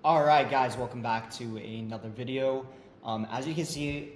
All right, guys, welcome back to another video. As you can see,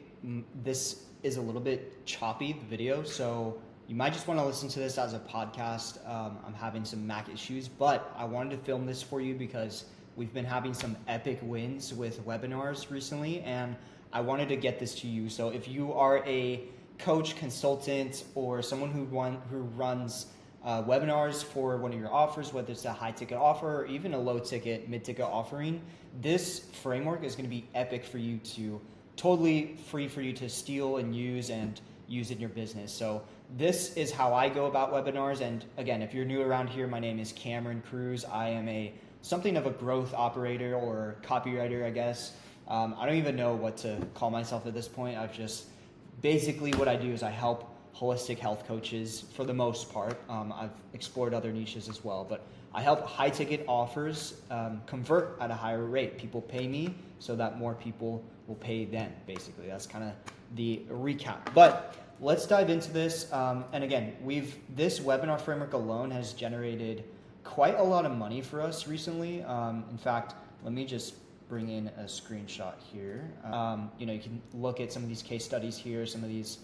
this is a little bit choppy, the video, so you might just want to listen to this as a podcast. I'm having some Mac issues, but I wanted to film this for you because we've been having some epic wins with webinars recently, and I wanted to get this to you. So if you are a coach, consultant, or someone who runs webinars for one of your offers, whether it's a high ticket offer or even a low ticket, mid ticket offering, this framework is going to be epic for you to totally free for you to steal and use in your business. So this is how I go about webinars. And again, if you're new around here, my name is Cameron Cruz. I am something of a growth operator or copywriter, I guess. I don't even know what to call myself at this point. Basically what I do is I help holistic health coaches for the most part. I've explored other niches as well, but I help high ticket offers convert at a higher rate. People pay me so that more people will pay them, basically. That's kind of the recap. But let's dive into this. And again, this webinar framework alone has generated quite a lot of money for us recently. In fact, let me just bring in a screenshot here. You can look at some of these case studies here, some of these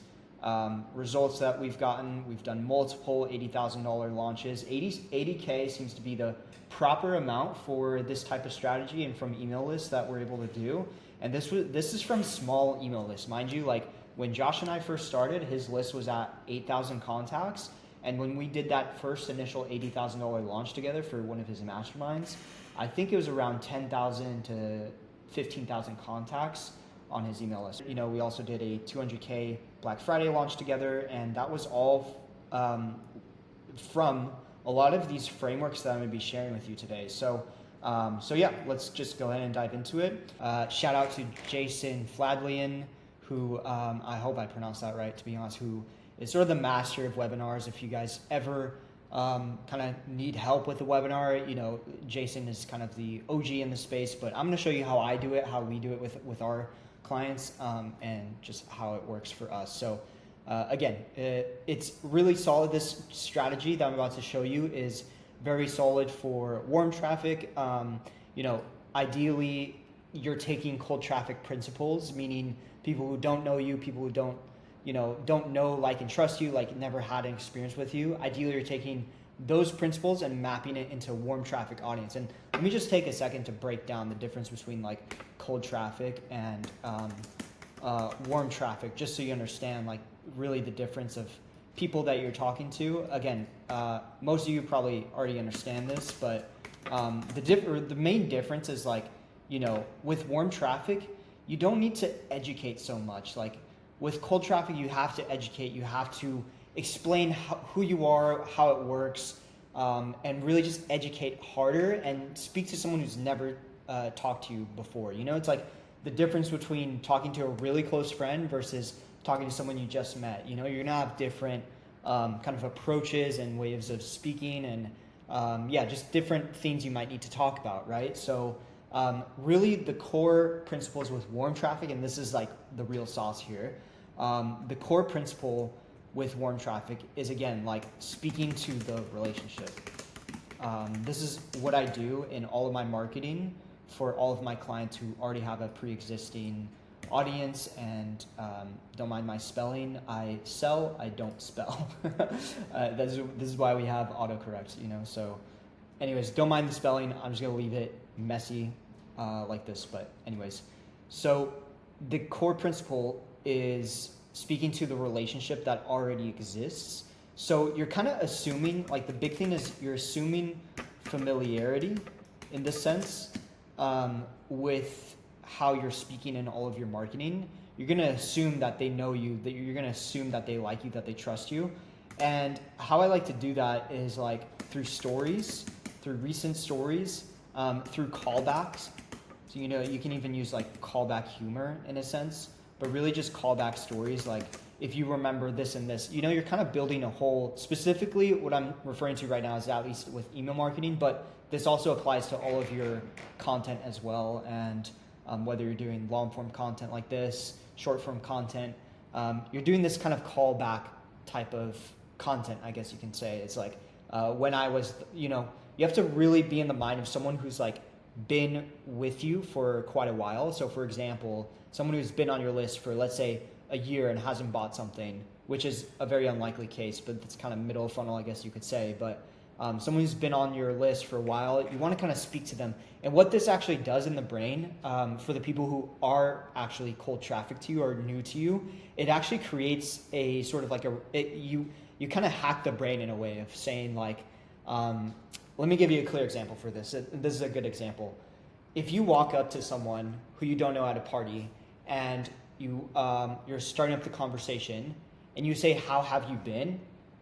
results that we've gotten. We've done multiple $80,000 launches. 80K seems to be the proper amount for this type of strategy and from email lists that we're able to do. And this is from small email lists. Mind you, like when Josh and I first started, his list was at 8,000 contacts. And when we did that first initial $80,000 launch together for one of his masterminds, I think it was around 10,000 to 15,000 contacts on his email list. We also did a 200K Black Friday launch together, and that was all from a lot of these frameworks that I'm going to be sharing with you today. So yeah, let's just go ahead and dive into it. Shout out to Jason Fladlian, who I hope I pronounced that right, to be honest, who is sort of the master of webinars. If you guys ever kind of need help with a webinar, Jason is kind of the OG in the space, but I'm going to show you how I do it, how we do it with our clients, and just how it works for us. So again, it's really solid. This strategy that I'm about to show you is very solid for warm traffic. Ideally, you're taking cold traffic principles, meaning people who don't know you, people who don't know, like, and trust you, like never had an experience with you. Ideally, you're taking those principles and mapping it into warm traffic audience. And let me just take a second to break down the difference between like cold traffic and warm traffic, just so you understand like really the difference of people that you're talking to. Again, most of you probably already understand this, but the main difference is like, with warm traffic, you don't need to educate so much. Like with cold traffic, you have to educate, you have to explain who you are, how it works, and really just educate harder and speak to someone who's never talked to you before. It's like the difference between talking to a really close friend versus talking to someone you just met. You're gonna have different kind of approaches and ways of speaking, and just different things you might need to talk about, right? So really the core principles with warm traffic, and this is like the real sauce here, the core principle with warm traffic is, again, like speaking to the relationship. This is what I do in all of my marketing for all of my clients who already have a pre-existing audience, and don't mind my spelling. I sell, I don't spell. This is why we have autocorrect, so anyways, don't mind the spelling. I'm just gonna leave it messy like this, but anyways. So the core principle is speaking to the relationship that already exists. So you're kind of assuming, like the big thing is you're assuming familiarity in this sense with how you're speaking in all of your marketing. You're going to assume that they know you, that you're going to assume that they like you, that they trust you. And how I like to do that is like through stories, through recent stories, through callbacks. So, you can even use like callback humor in a sense, but really just callback stories. Like if you remember this and this, you're kind of building a whole, specifically what I'm referring to right now is at least with email marketing, but this also applies to all of your content as well. And whether you're doing long form content like this, short form content, you're doing this kind of callback type of content, I guess you can say. It's like when I was, you have to really be in the mind of someone who's like been with you for quite a while. So for example, someone who's been on your list for, let's say, a year and hasn't bought something, which is a very unlikely case, but it's kind of middle of funnel, I guess you could say. But someone who's been on your list for a while, you want to kind of speak to them. And what this actually does in the brain, for the people who are actually cold traffic to you or new to you, it actually creates a sort of like you kind of hack the brain in a way of saying like, let me give you a clear example for this. This is a good example. If you walk up to someone who you don't know at a party and you're starting up the conversation and you say, how have you been?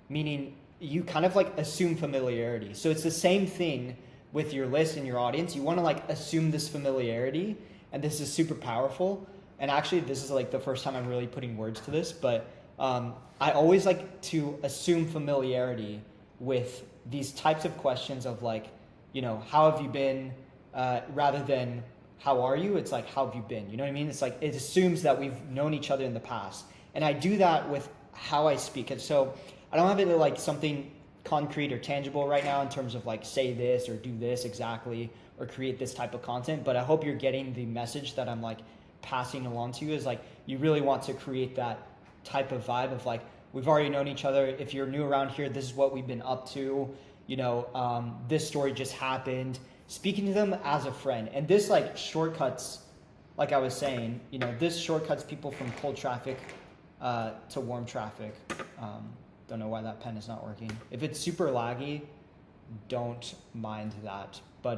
Meaning you kind of like assume familiarity. So it's the same thing with your list and your audience. You want to like assume this familiarity, and this is super powerful. And actually this is like the first time I'm really putting words to this, but I always like to assume familiarity with these types of questions of like, you know, how have you been, rather than how are you? It's like, how have you been? You know what I mean? It's like, it assumes that we've known each other in the past. And I do that with how I speak. And so I don't have it like something concrete or tangible right now in terms of like say this or do this exactly or create this type of content. But I hope you're getting the message that I'm like passing along to you, is like, you really want to create that type of vibe of like, we've already known each other. If you're new around here, this is what we've been up to. You know, this story just happened. Speaking to them as a friend. And this like shortcuts, like I was saying, you know, this shortcuts people from cold traffic to warm traffic. Don't know why that pen is not working. If it's super laggy, don't mind that. But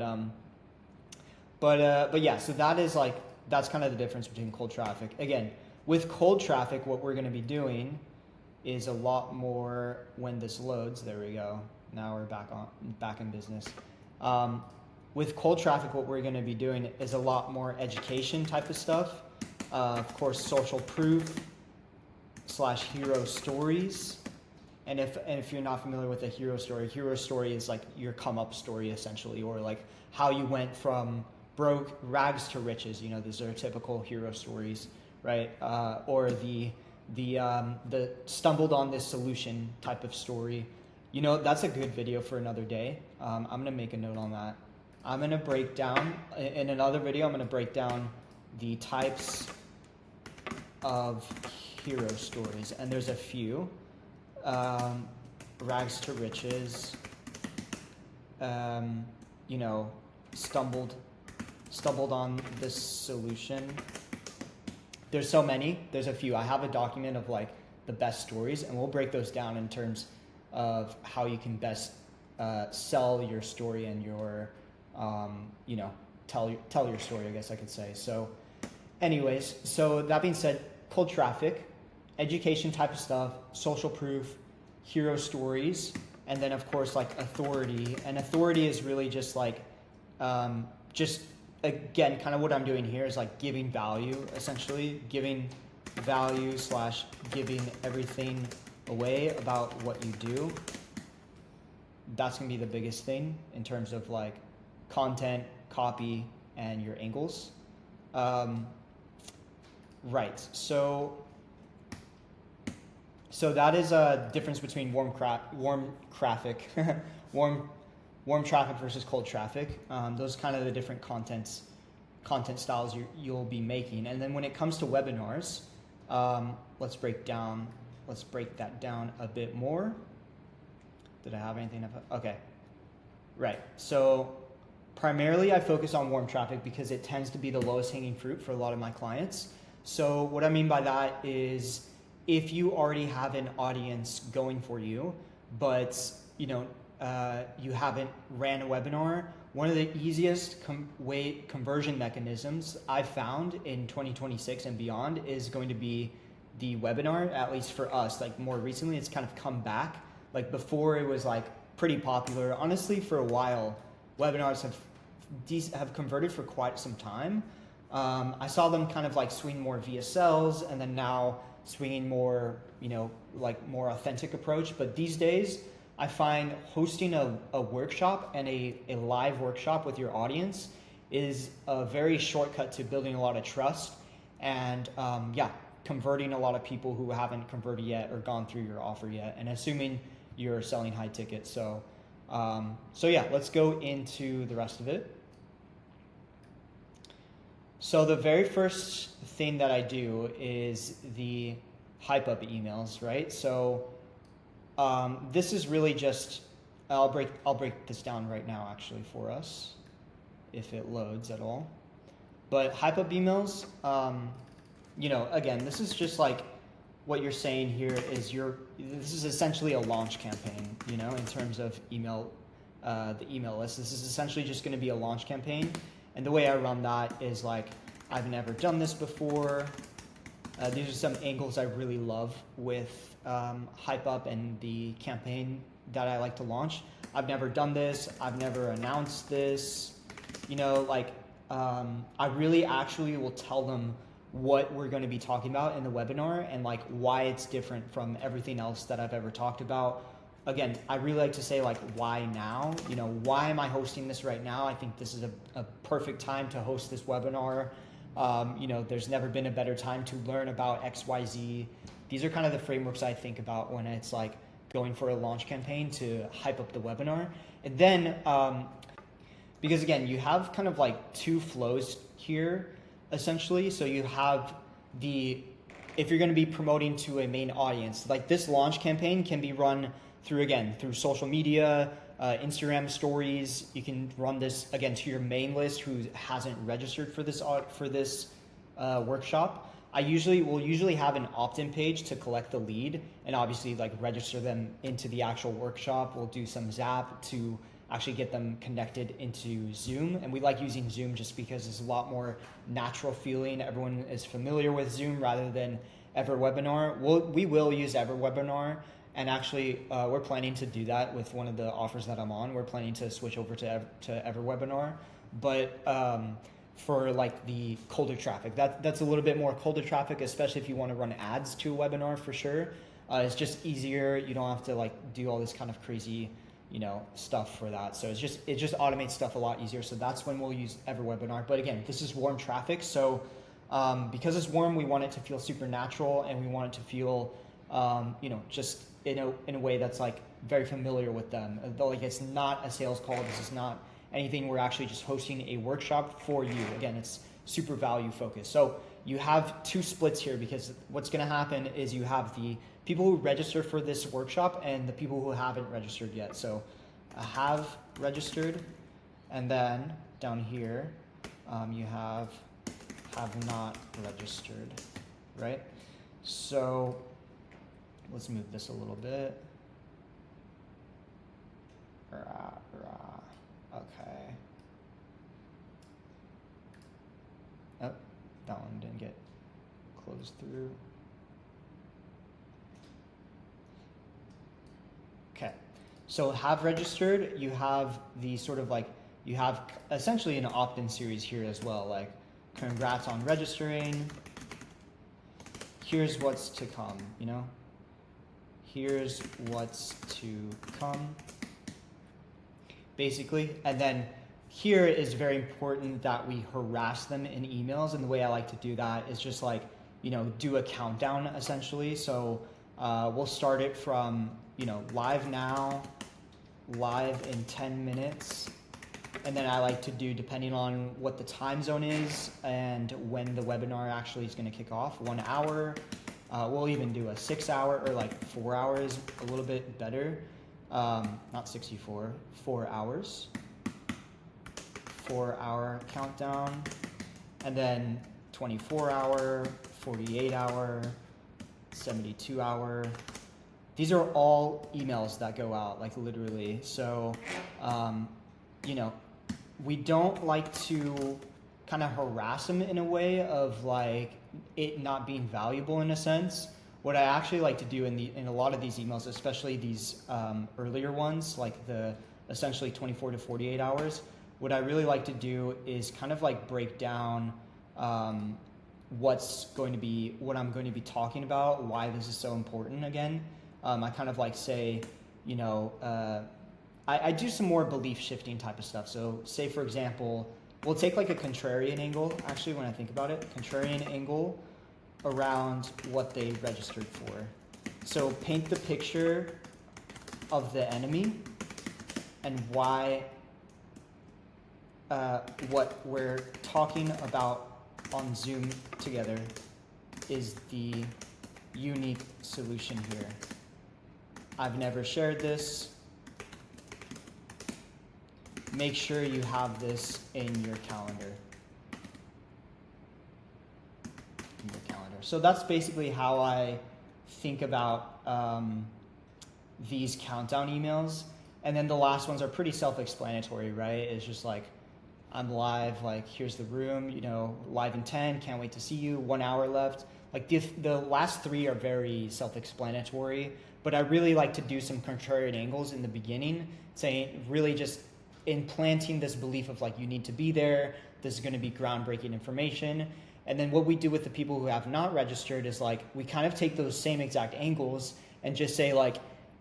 yeah, so that is like, that's kind of the difference between cold traffic. Again, with cold traffic, what we're going to be doing is a lot more when this loads. There we go. Now we're back in business. With cold traffic, what we're going to be doing is a lot more education type of stuff. Of course, social proof / hero stories. And if you're not familiar with a hero story is like your come up story essentially, or like how you went from broke rags to riches. You know, these are typical hero stories, right? Or the stumbled on this solution type of story. You know, that's a good video for another day. I'm gonna make a note on that. I'm gonna break down in another video. I'm gonna break down the types of hero stories, and there's a few. Rags to riches. You know, stumbled on this solution. There's so many. There's a few. I have a document of like the best stories, and we'll break those down in terms of how you can best sell your story and your, you know, tell your story, I guess I could say. So anyways, so that being said, cold traffic, education type of stuff, social proof, hero stories, and then of course like authority. And authority is really just like, just again, kind of what I'm doing here is like giving value, essentially giving value / giving everything away about what you do. That's gonna be the biggest thing in terms of like content, copy, and your angles. Right, so that is a difference between warm traffic versus cold traffic. Those are kind of the different content styles you'll be making. And then when it comes to webinars, let's break that down a bit more. Did I have anything? Okay, right. So primarily I focus on warm traffic because it tends to be the lowest hanging fruit for a lot of my clients. So what I mean by that is if you already have an audience going for you, but you know, you haven't ran a webinar, one of the easiest conversion mechanisms I've found in 2026 and beyond is going to be the webinar, at least for us. Like more recently, it's kind of come back. Like before it was like pretty popular. Honestly, for a while, webinars have converted for quite some time. I saw them kind of like swing more VSLs and then now swinging more, you know, like more authentic approach. But these days, I find hosting a workshop and a live workshop with your audience is a very shortcut to building a lot of trust and converting a lot of people who haven't converted yet or gone through your offer yet, and assuming you're selling high ticket. So yeah, let's go into the rest of it. So the very first thing that I do is the hype up emails, right? So this is really just, I'll break this down right now actually for us, if it loads at all. But hype up emails, again, this is just like what you're saying here is this is essentially a launch campaign, in terms of email, the email list. This is essentially just going to be a launch campaign. And the way I run that is like, I've never done this before. These are some angles I really love with hype up and the campaign that I like to launch. I've never done this. I've never announced this. I really actually will tell them what we're going to be talking about in the webinar and like why it's different from everything else that I've ever talked about. Again, I really like to say like, why now? Why am I hosting this right now? I think this is a perfect time to host this webinar. There's never been a better time to learn about XYZ. These are kind of the frameworks I think about when it's like going for a launch campaign to hype up the webinar. And then, because again, you have kind of like two flows here, essentially. So you have if you're going to be promoting to a main audience, like this launch campaign can be run through social media, Instagram stories. You can run this again to your main list who hasn't registered for this workshop. We'll usually have an opt-in page to collect the lead and obviously like register them into the actual workshop. We'll do some Zap to actually get them connected into Zoom. And we like using Zoom just because it's a lot more natural feeling. Everyone is familiar with Zoom rather than EverWebinar. We will use EverWebinar. And actually, we're planning to do that with one of the offers that I'm on. We're planning to switch over to EverWebinar. But for like the colder traffic, that's a little bit more colder traffic, especially if you want to run ads to a webinar for sure. It's just easier. You don't have to like do all this kind of crazy stuff for that. So it just automates stuff a lot easier. So that's when we'll use EverWebinar. But again, this is warm traffic. So because it's warm, we want it to feel super natural and we want it to feel, just in a way that's like very familiar with them. Like it's not a sales call. This is not anything. We're actually just hosting a workshop for you. Again, it's super value focused. So you have two splits here because what's going to happen is you have the people who register for this workshop and the people who haven't registered yet. So have registered, and then down here you have not registered, right? So let's move this a little bit. Okay. Oh, that one didn't get closed through. Okay, so have registered, you have the sort of like, you have essentially an opt-in series here as well, like congrats on registering, here's what's to come, here's what's to come, basically. And then here is very important that we harass them in emails, and the way I like to do that is just like, do a countdown essentially. So we'll start it from, live now, live in 10 minutes. And then I like to do, depending on what the time zone is and when the webinar actually is going to kick off, 1 hour. We'll even do a 6 hour or like 4 hours, a little bit better. Not 64, 4 hours. 4 hour countdown. And then 24 hour, 48 hour, 72 hour. These are all emails that go out, like literally. So, we don't like to kind of harass them in a way of like it not being valuable in a sense. What I actually like to do in a lot of these emails, especially these earlier ones, like the essentially 24 to 48 hours, what I really like to do is kind of like break down what I'm going to be talking about, why this is so important again. I kind of like say, I do some more belief shifting type of stuff. So say, for example, we'll take like a contrarian angle, actually, when I think about it, contrarian angle around what they registered for. So paint the picture of the enemy and why, what we're talking about on Zoom together is the unique solution here. I've never shared this. Make sure you have this in your calendar. So that's basically how I think about these countdown emails. And then the last ones are pretty self-explanatory, right? It's just like, I'm live, like, here's the room, you know, live in 10, can't wait to see you, 1 hour left. Like, the last three are very self-explanatory, but I really like to do some contrarian angles in the beginning, saying, really just implanting this belief of, like, you need to be there, this is going to be groundbreaking information. And then what we do with the people who have not registered is, like, we kind of take those same exact angles and just say, like,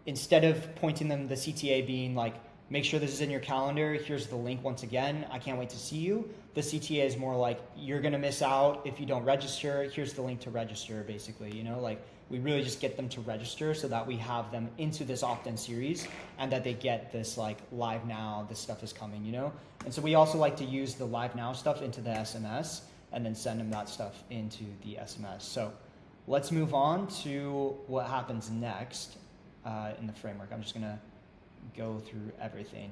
instead of pointing them, the CTA being like, make sure this is in your calendar, here's the link once again, I can't wait to see you. The CTA is more like, you're gonna miss out if you don't register, here's the link to register, basically, you know, like, we really just get them to register so that we have them into this opt-in series and that they get this, like, live now, this stuff is coming, you know? And so we also like to use the live now stuff into the SMS and then send them that stuff into the SMS. So let's move on to what happens next in the framework. I'm just gonna go through everything.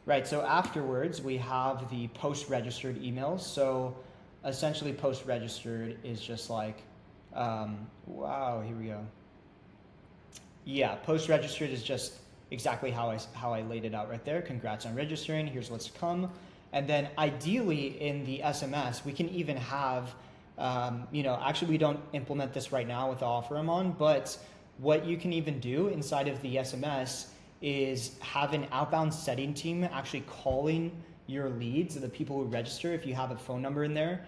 Right, so afterwards we have the post-registered emails. So essentially post-registered is just like, wow, here we go. Yeah, post-registered is just exactly how I laid it out right there. Congrats on registering, here's what's to come. And then ideally in the SMS, we can even have, you know, actually we don't implement this right now with the offer I'm on, but what you can even do inside of the SMS is have an outbound setting team actually calling your leads, the people who register. If you have a phone number in there,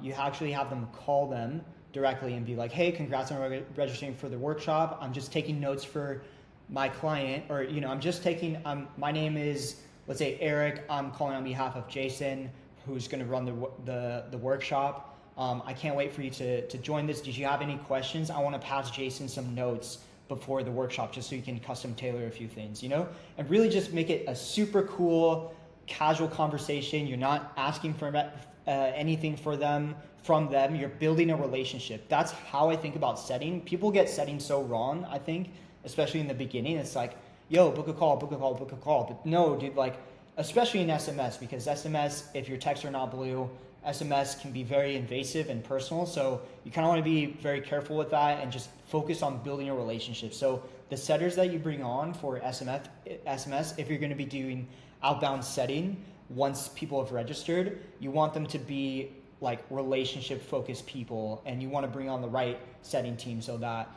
you actually have them call them directly and be like, hey, congrats on registering for the workshop. I'm just taking notes for my client, or, you know, I'm just taking, my name is, let's say, Eric. I'm calling on behalf of Jason, who's going to run the workshop. I can't wait for you to join this. Did you have any questions? I want to pass Jason some notes before the workshop just so you can custom tailor a few things, you know? And really just make it a super cool, casual conversation. You're not asking for anything from them. You're building a relationship. That's how I think about setting. People get setting so wrong, I think, especially in the beginning. It's like, yo, book a call. But no, dude, like, especially in SMS, because SMS, if your texts are not blue, SMS can be very invasive and personal. So you kind of want to be very careful with that and just focus on building a relationship. So the setters that you bring on for SMS, if you're going to be doing outbound setting, once people have registered, you want them to be like relationship focused people, and you want to bring on the right setting team so that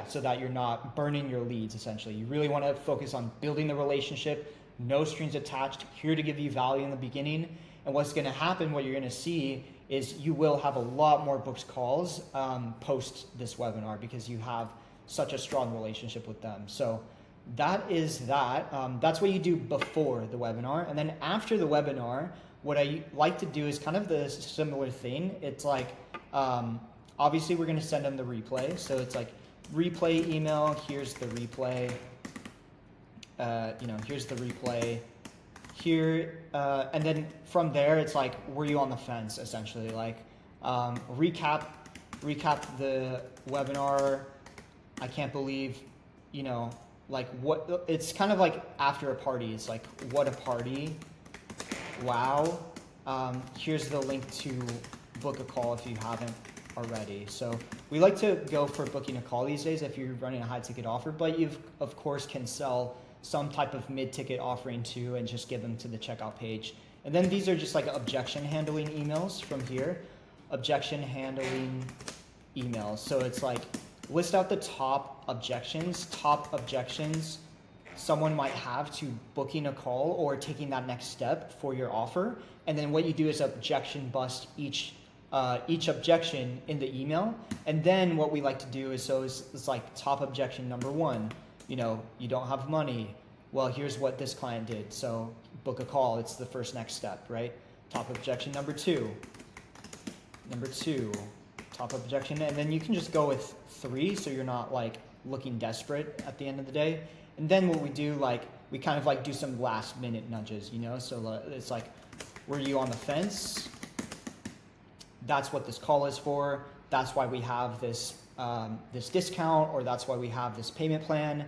so that you're not burning your leads. Essentially, you really want to focus on building the relationship, no strings attached, here to give you value in the beginning. And what's going to happen, what you're going to see, is you will have a lot more booked calls post this webinar because you have such a strong relationship with them. So that is that. That's what you do before the webinar. And then after the webinar, what I like to do is kind of the similar thing. It's like, obviously we're going to send them the replay. So it's like replay email, here's the replay, here's the replay. Here, and then from there, it's like, were you on the fence, essentially? Like, recap the webinar. I can't believe, like what, it's kind of like after a party. It's like, what a party. Wow. Here's the link to book a call if you haven't already. So we like to go for booking a call these days if you're running a high ticket offer, but you of course can sell some type of mid-ticket offering too and just give them to the checkout page. And then these are just like objection handling emails from here. Objection handling emails. So it's like, list out the top objections someone might have to booking a call or taking that next step for your offer. And then what you do is objection bust each objection in the email. And then what we like to do is, so it's like top objection number 1. You don't have money. Well, here's what this client did. So book a call. It's the first next step, right? Top objection number 2. Top objection. And then you can just go with 3 so you're not like looking desperate at the end of the day. And then what we do, like, we kind of like do some last minute nudges, So it's like, were you on the fence? that's what this call is for. That's why we have this this discount, or that's why we have this payment plan.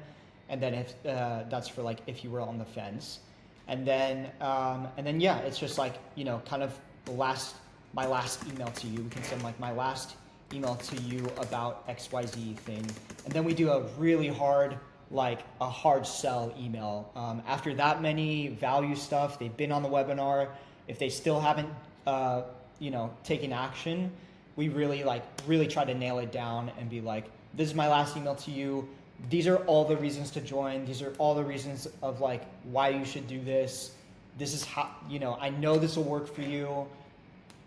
And then if that's for like if you were on the fence, and then yeah, it's just like, you know, kind of my last email to you. We can send like my last email to you about XYZ thing, and then we do a really hard, like a hard sell email. After that many value stuff, they've been on the webinar. If they still haven't, you know, taken action, we really try to nail it down and be like, this is my last email to you. These are all the reasons to join. These are all the reasons of like why you should do this. This is how, you know, I know this will work for you.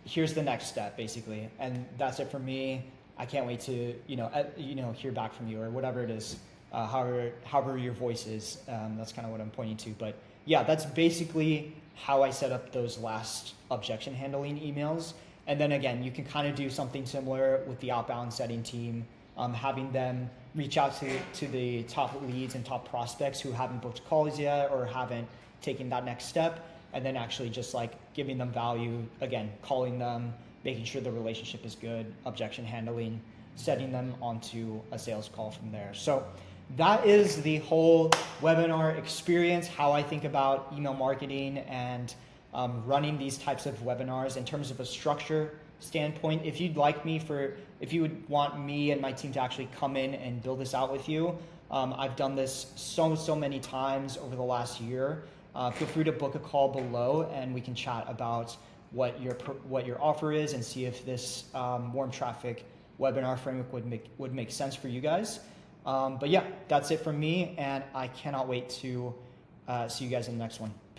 Here's the next step, basically. And that's it for me. I can't wait to, you know, hear back from you, or whatever it is, however your voice is. That's kind of what I'm pointing to. But yeah, that's basically how I set up those last objection handling emails. And then again, you can kind of do something similar with the outbound setting team, having them reach out to the top leads and top prospects who haven't booked calls yet or haven't taken that next step, and then actually just like giving them value, again, calling them, making sure the relationship is good, objection handling, setting them onto a sales call from there. So that is the whole webinar experience, how I think about email marketing and running these types of webinars in terms of a structure standpoint. If you would want me and my team to actually come in and build this out with you, I've done this so many times over the last year. Feel free to book a call below, and we can chat about what your offer is and see if this warm traffic webinar framework would make sense for you guys. But yeah, that's it from me, and I cannot wait to see you guys in the next one.